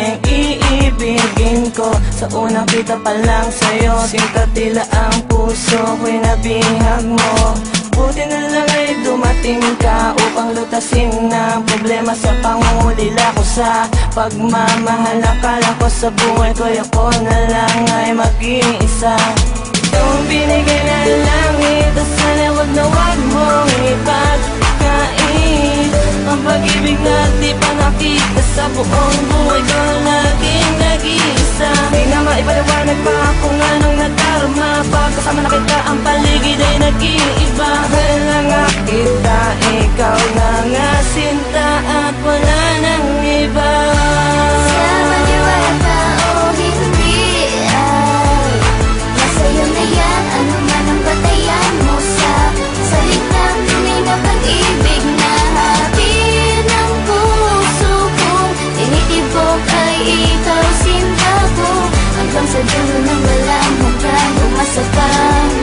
muling iibigin ko. Sa unang kita pa lang sa'yo, sinta tila ang puso ko'y nabihag mo. Buti na lang ay dumating ka upang lutasin ang problema sa pangulila ko sa pagmamahal. Akala ko sa buhay ko ako na lang ay mag-iisa. Itong binigay na langit, sana wag na wag mong ipagkait ang pag-ibig na di pa nakita sa buong buhay ko. Laging nag-iisa, di na maipaliwanag pa kung anong nadarama. Pagkasama na kita ang paligid ay nag-iiba. Dahil na nga kita, ikaw na nga sinta at wala nang iba. Sa maniwala ka o hindi ay nasa'yo na yan, ano man ang batayan mo sa salitang tunay na pag-ibig na hatid ng puso kong tinitibok ay ikaw sinta ko. Hanggang sa dulo ng walang hanggan, umasa pang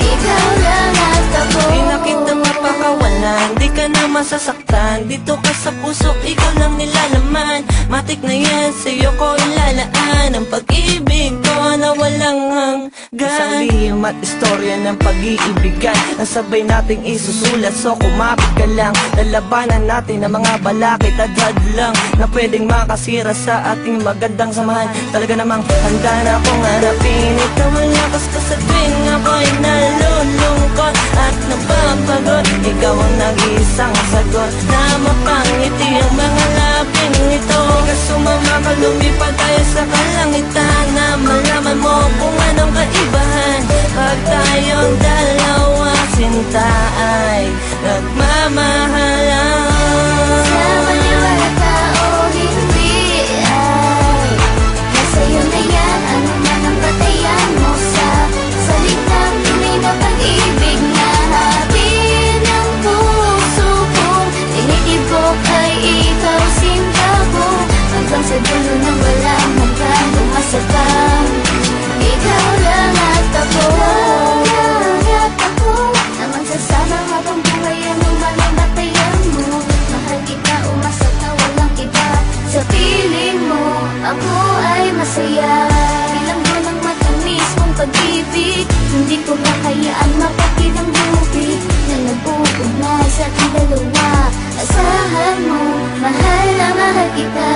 ikaw lang at ako. Di na kita mapakawalan, di ka na masasaktan. Dito ka sa puso, ikaw lang nilalaman. Matik na yan, sa'yo ko ilalaan ang pag-ibig ko na walang hanggan. Isang lihim at istorya ng pag-iibigan na sabay nating isusulat. So kumapit ka lang, lalabanan natin ang mga balakid at hadlang na pwedeng makasira sa ating magandang samahan. Talaga namang handa na akong harapin. Ikaw ang lakas ko sa tuwing ako'y nalulungkot at napapagod. Ikaw ang nag-iisang sagot na mapangiti ang mga labing ito. Ika sumama ka, lumipad tayo sa kalangitan, na malaman mo kung anong kaibahan pag tayong dalawa sinta ay nagmamahalan. Sa maniwala ka o hindi ay nasa'yo na yan, ano man ang batayan mo sa salitang tunay na pag-ibig na hatid ng puso kong tinitibok ay ikaw sinta ko. Hanggang sa dulo ng walang hanggan, umasa pang ikaw lang at ako. Naman sa sana habang buhay, ano man ang batayan mo. Mahal kita, umasa na walang iba. Sa piling mo, ako ay masaya. Bilang mo ng matamis mong pag-ibig, hindi ko makayaan mapatid ang lubig na nag-uugnay sa ating dalawa. Asahan mo, mahal na mahal kita.